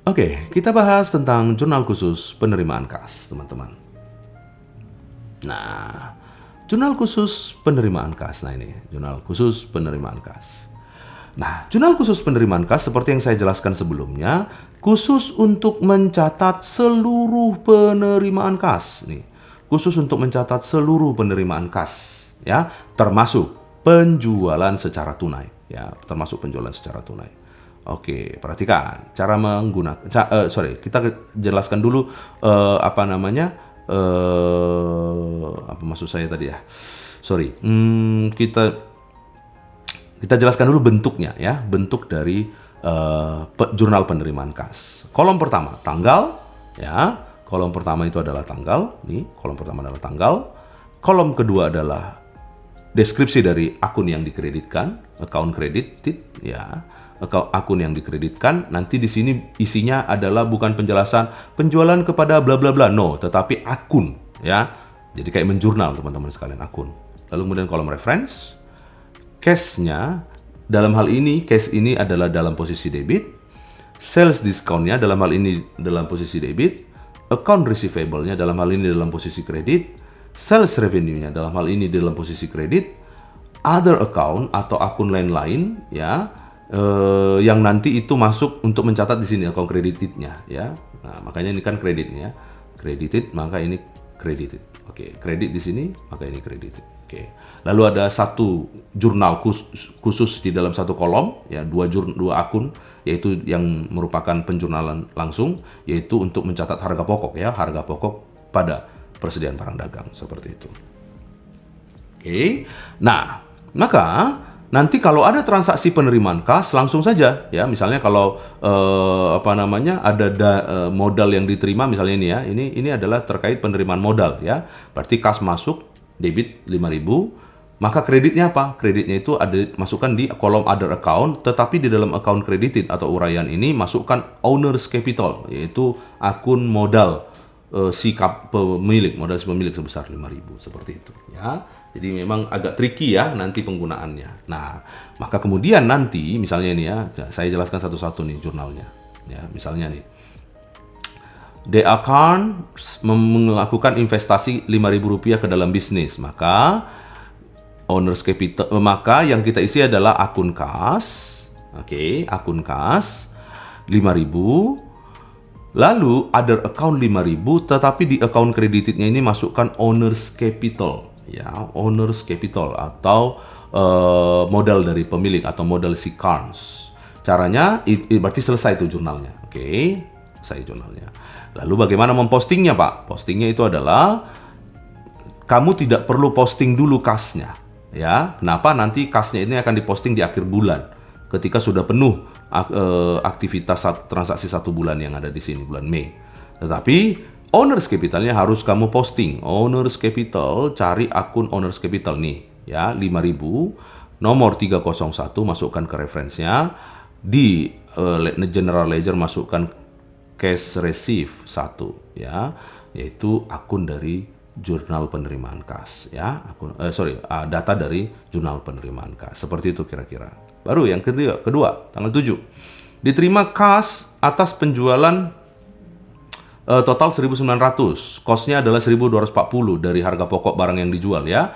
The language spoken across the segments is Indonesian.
Oke, kita bahas tentang jurnal khusus penerimaan kas, teman-teman. Nah, jurnal khusus penerimaan kas. Nah, ini jurnal khusus penerimaan kas. Nah, jurnal khusus penerimaan kas seperti yang saya jelaskan sebelumnya, khusus untuk mencatat seluruh penerimaan kas. Nih, khusus untuk mencatat seluruh penerimaan kas, ya, termasuk penjualan secara tunai, ya, termasuk penjualan secara tunai. Oke, perhatikan cara menggunakan. Kita jelaskan dulu apa namanya, apa maksud saya tadi ya? Kita jelaskan dulu bentuknya ya, bentuk dari jurnal penerimaan kas. Kolom pertama tanggal, ya. Kolom pertama itu adalah tanggal. Nih, kolom pertama adalah tanggal. Kolom kedua adalah deskripsi dari akun yang dikreditkan, account credited, ya. Akun yang dikreditkan. Nanti di sini isinya adalah bukan penjelasan penjualan kepada bla bla bla, no, tetapi akun, ya. Jadi kayak menjurnal, teman-teman sekalian, akun. Lalu kemudian kolom reference, cash-nya dalam hal ini cash ini adalah dalam posisi debit, sales discount-nya dalam hal ini dalam posisi debit, account receivable-nya dalam hal ini dalam posisi kredit, sales revenue-nya dalam hal ini dalam posisi kredit, other account atau akun lain-lain, ya. Yang nanti itu masuk untuk mencatat di sini account credited-nya, ya. Nah, makanya ini kan kreditnya, credited, maka ini credited. Oke, kredit di sini, maka ini credited. Oke. Lalu ada satu jurnal khusus di dalam satu kolom, ya, dua akun, yaitu yang merupakan penjurnalan langsung, yaitu untuk mencatat harga pokok, ya, harga pokok pada persediaan barang dagang, seperti itu. Oke. Nah, maka nanti kalau ada transaksi penerimaan kas langsung saja, ya, misalnya kalau ada modal yang diterima, misalnya ini, ya, ini adalah terkait penerimaan modal, ya, berarti kas masuk debit 5.000, maka kreditnya apa? Kreditnya itu ada masukkan di kolom other account, tetapi di dalam account credited atau uraian ini masukkan owner's capital, yaitu akun modal pemilik sebesar 5.000, seperti itu, ya. Jadi memang agak tricky, ya, nanti penggunaannya. Nah, maka kemudian nanti misalnya ini, ya, saya jelaskan satu-satu nih jurnalnya, ya. Misalnya nih, the account melakukan investasi Rp5.000 ke dalam bisnis, maka owner's capital, maka yang kita isi adalah akun kas. Oke, akun kas 5.000. Lalu other account 5.000, tetapi di account creditednya ini masukkan owner's capital, ya, owner's capital atau modal dari pemilik atau modal si Carnes. Caranya berarti selesai itu jurnalnya. Oke, selesai jurnalnya. Lalu bagaimana mempostingnya, Pak? Postingnya itu adalah kamu tidak perlu posting dulu kasnya, ya. Kenapa? Nanti kasnya ini akan diposting di akhir bulan ketika sudah penuh aktivitas transaksi 1 bulan yang ada di sini, bulan Mei. Tetapi owner's capitalnya harus kamu posting. Owner's capital, cari akun owner's capital nih, ya, 5.000, nomor 301 masukkan ke referensinya, di general ledger masukkan cash receive 1, ya, yaitu akun dari jurnal penerimaan kas, ya, data dari jurnal penerimaan kas. Seperti itu kira-kira. Baru yang kedua, tanggal 7. Diterima kas atas penjualan total 1.900. Cost-nya adalah 1.240 dari harga pokok barang yang dijual, ya.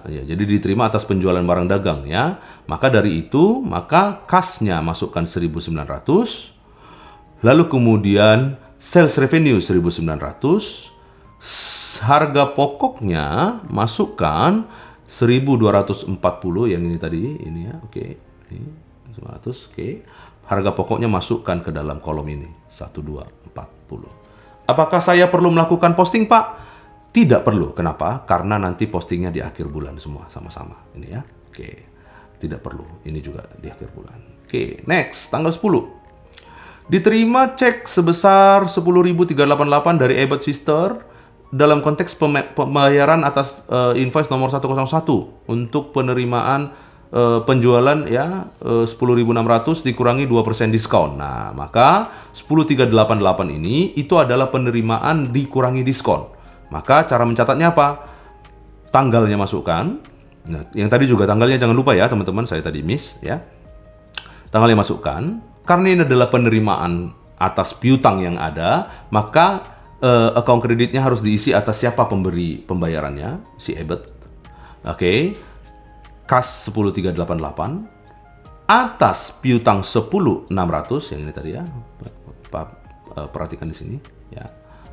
Jadi diterima atas penjualan barang dagang, ya. Maka dari itu, maka kasnya masukkan 1.900. Lalu kemudian sales revenue 1.900. Harga pokoknya masukkan 1.240 yang ini tadi, ini, ya. Oke. Ini 900, oke. Harga pokoknya masukkan ke dalam kolom ini 1.240. Apakah saya perlu melakukan posting, Pak? Tidak perlu. Kenapa? Karena nanti postingnya di akhir bulan semua sama-sama. Ini, ya. Oke. Tidak perlu. Ini juga di akhir bulan. Oke, next, tanggal 10. Diterima cek sebesar 10.388 dari Abbott Sister dalam konteks pembayaran atas invoice nomor 101 untuk penerimaan penjualan, ya, 10.600 dikurangi 2% diskon. Nah, maka 10.388 ini itu adalah penerimaan dikurangi diskon. Maka cara mencatatnya apa? Tanggalnya masukkan. Nah, yang tadi juga tanggalnya jangan lupa, ya, teman-teman, saya tadi miss, ya. Tanggalnya masukkan. Karena ini adalah penerimaan atas piutang yang ada, maka account kreditnya harus diisi atas siapa pemberi pembayarannya, si Ebert. Oke. Kas 10388 atas piutang 10600 yang ini tadi ya. Perhatikan di sini ya.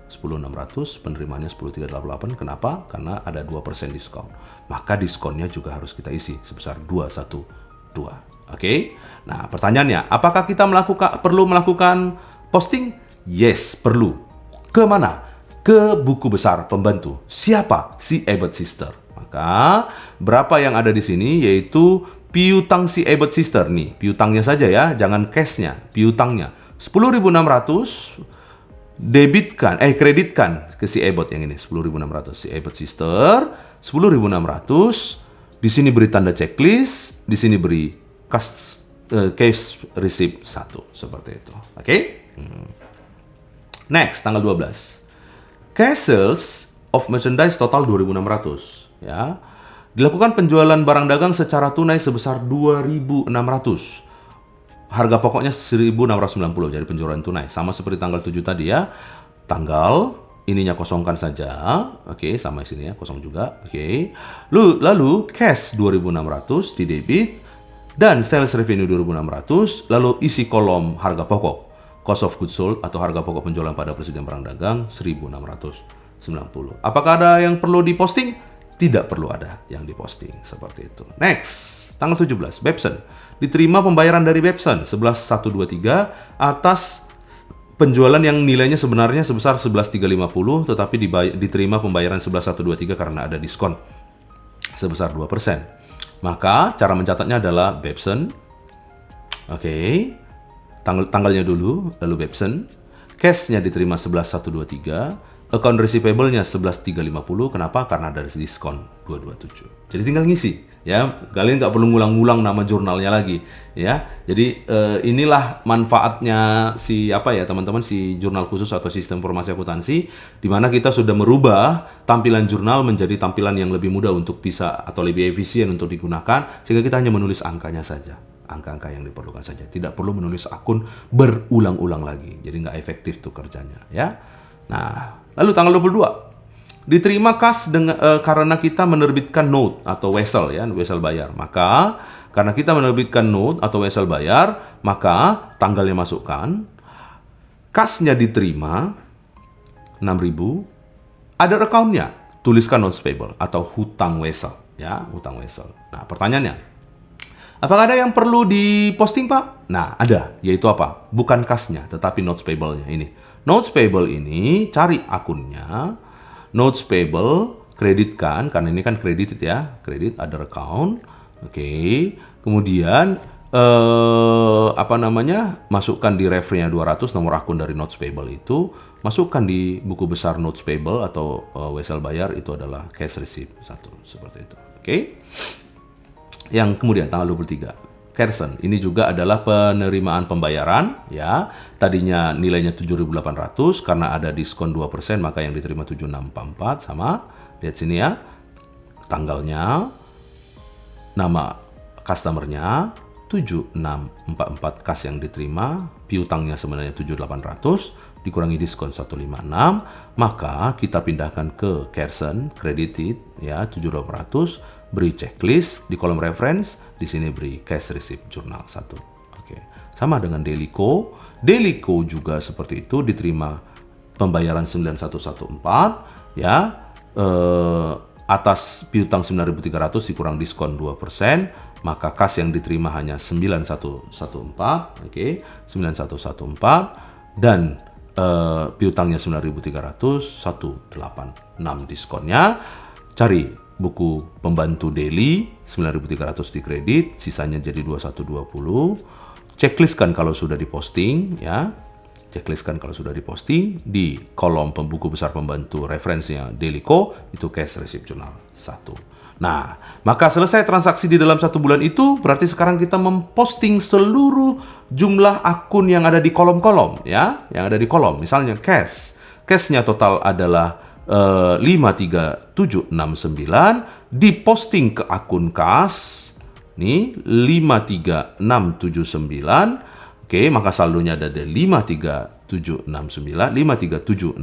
10600, penerimaannya 10388. Kenapa? Karena ada 2% diskon. Maka diskonnya juga harus kita isi sebesar 212. Oke. Nah, pertanyaannya, apakah kita perlu melakukan posting? Yes, perlu. Ke mana? Ke buku besar pembantu. Siapa? Si Ebert Sister. Maka berapa yang ada di sini, yaitu piutang si Ebert Sister nih, piutangnya saja ya, jangan cashnya, piutangnya 10.600 kreditkan ke si Ebert yang ini 10.600, si Ebert Sister 10.600, di sini beri tanda checklist, di sini beri cash receipt 1 seperti itu. Oke? Next, tanggal 12. Cash sales of merchandise total 2.600. Ya, dilakukan penjualan barang dagang secara tunai sebesar 2.600. Harga pokoknya 1.690, jadi penjualan tunai. Sama seperti tanggal 7 tadi ya. Tanggal ininya kosongkan saja. Oke, sama sini ya, kosong juga. Oke. Lalu cash 2.600 di debit dan sales revenue 2.600, lalu isi kolom harga pokok. Cost of goods sold atau harga pokok penjualan pada presiden barang dagang 1.690. Apakah ada yang perlu diposting? Tidak perlu ada yang diposting seperti itu. Next, tanggal 17, Babson. Diterima pembayaran dari Babson 11.123 atas penjualan yang nilainya sebenarnya sebesar 11.350, tetapi diterima pembayaran 11.123 karena ada diskon sebesar 2%. Maka cara mencatatnya adalah Babson. Oke. Tanggalnya dulu, lalu Babson. Cash-nya diterima 11.123. Account receivable-nya 11.350. Kenapa? Karena ada diskon 227. Jadi tinggal ngisi ya. Kalian nggak perlu ngulang-ngulang nama jurnalnya lagi ya. Jadi inilah manfaatnya si teman-teman, si jurnal khusus atau sistem informasi akuntansi, di mana kita sudah merubah tampilan jurnal menjadi tampilan yang lebih mudah untuk bisa atau lebih efisien untuk digunakan, sehingga kita hanya menulis angkanya saja. Angka-angka yang diperlukan saja. Tidak perlu menulis akun berulang-ulang lagi. Jadi nggak efektif tuh kerjanya ya. Nah, lalu tanggal 22 diterima kas karena kita menerbitkan note atau wesel ya, wesel bayar. Maka karena kita menerbitkan note atau wesel bayar, maka tanggalnya masukkan, kasnya diterima 6.000, ada account-nya, tuliskan notes payable atau hutang wesel ya, hutang wesel. Nah, pertanyaannya, apakah ada yang perlu diposting, Pak? Nah, ada, yaitu apa? Bukan kasnya, tetapi notes payable-nya ini. Notes payable ini cari akunnya, notes payable, kreditkan, karena ini kan credited ya, kredit, other account. Oke. Kemudian masukkan di reference-nya 200, nomor akun dari notes payable itu, masukkan di buku besar notes payable atau wesel bayar, itu adalah cash receipt 1 seperti itu. Oke. Yang kemudian tanggal 23. Kersen, ini juga adalah penerimaan pembayaran ya. Tadinya nilainya 7.800, karena ada diskon 2%, maka yang diterima 7.644 sama. Lihat sini ya. Tanggalnya, nama customernya 7.644, kas yang diterima, piutangnya sebenarnya 7.800, dikurangi diskon 156, maka kita pindahkan ke Kersen, credited ya 7.800. Beri checklist di kolom reference, di sini beri cash receipt jurnal 1. Oke. Sama dengan Delico. Delico juga seperti itu, diterima pembayaran 9114 ya. Atas piutang 9.300 dikurang diskon 2%, maka kas yang diterima hanya 9114, oke, 9114, dan piutangnya 9.300, 186 diskonnya. Cari buku pembantu daily 9.300 di kredit, sisanya jadi 2120. Checklistkan kalau sudah diposting ya. Checklistkan kalau sudah diposting di kolom buku besar pembantu referensinya Delico, itu cash receipt journal 1. Nah, maka selesai transaksi di dalam 1 bulan itu, berarti sekarang kita memposting seluruh jumlah akun yang ada di kolom-kolom ya, yang ada di kolom. Misalnya cash. Cashnya total adalah 53769, diposting ke akun kas nih 53679. Oke, maka saldonya ada di 53769 53769,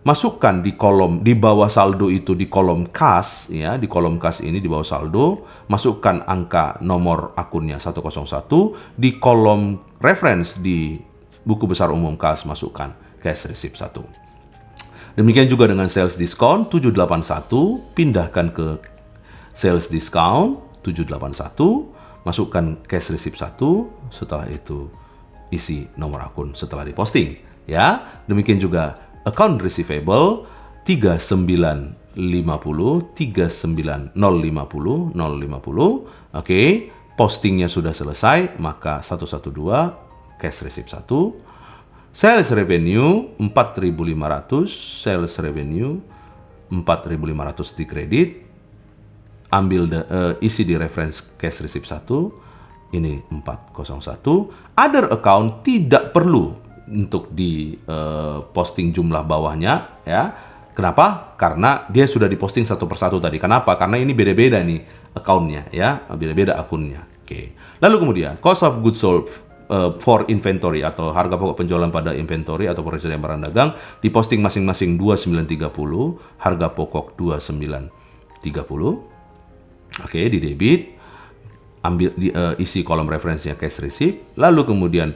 masukkan di kolom di bawah saldo itu, di kolom kas ya, di kolom kas ini di bawah saldo, masukkan angka nomor akunnya 101, di kolom reference di buku besar umum kas masukkan cash receipt 1. Demikian juga dengan sales discount 781, pindahkan ke sales discount 781, masukkan cash receipt 1, setelah itu isi nomor akun setelah diposting ya. Demikian juga account receivable 39050 39050 oke, postingnya sudah selesai, maka 112 cash receipt 1. Sales revenue 4.500, sales revenue 4.500 di kredit, ambil isi di reference cash receipt 1, ini 401. Other account tidak perlu untuk di posting jumlah bawahnya ya. Kenapa? Karena dia sudah diposting satu persatu tadi. Kenapa? Karena ini beda-beda nih akunnya ya, beda-beda akunnya. Oke. Lalu kemudian cost of goods sold for inventory atau harga pokok penjualan pada inventory atau persediaan barang dagang diposting masing-masing 2930, harga pokok 2930. Oke, di debit, ambil isi kolom referensinya cash receipt, lalu kemudian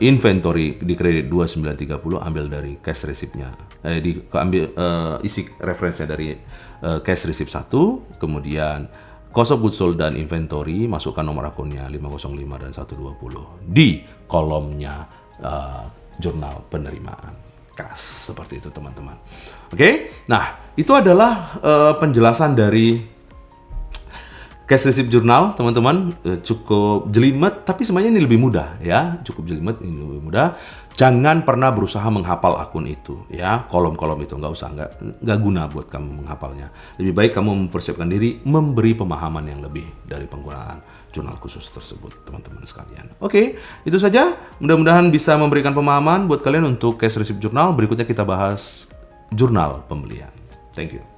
inventory di kredit 2930, ambil dari cash receipt-nya, ambil isi referensinya dari cash receipt 1, kemudian cost of goods sold dan inventory, masukkan nomor akunnya 505 dan 120 di kolomnya jurnal penerimaan kas. Seperti itu teman-teman. Oke, nah itu adalah penjelasan dari cash receipt jurnal teman-teman. Cukup jelimet, tapi sebenarnya ini lebih mudah ya. Cukup jelimet, ini lebih mudah. Jangan pernah berusaha menghafal akun itu ya, kolom-kolom itu nggak guna buat kamu menghafalnya. Lebih baik kamu mempersiapkan diri, memberi pemahaman yang lebih dari penggunaan jurnal khusus tersebut, teman-teman sekalian. Oke, itu saja. Mudah-mudahan bisa memberikan pemahaman buat kalian untuk cash receipt jurnal. Berikutnya kita bahas jurnal pembelian. Thank you.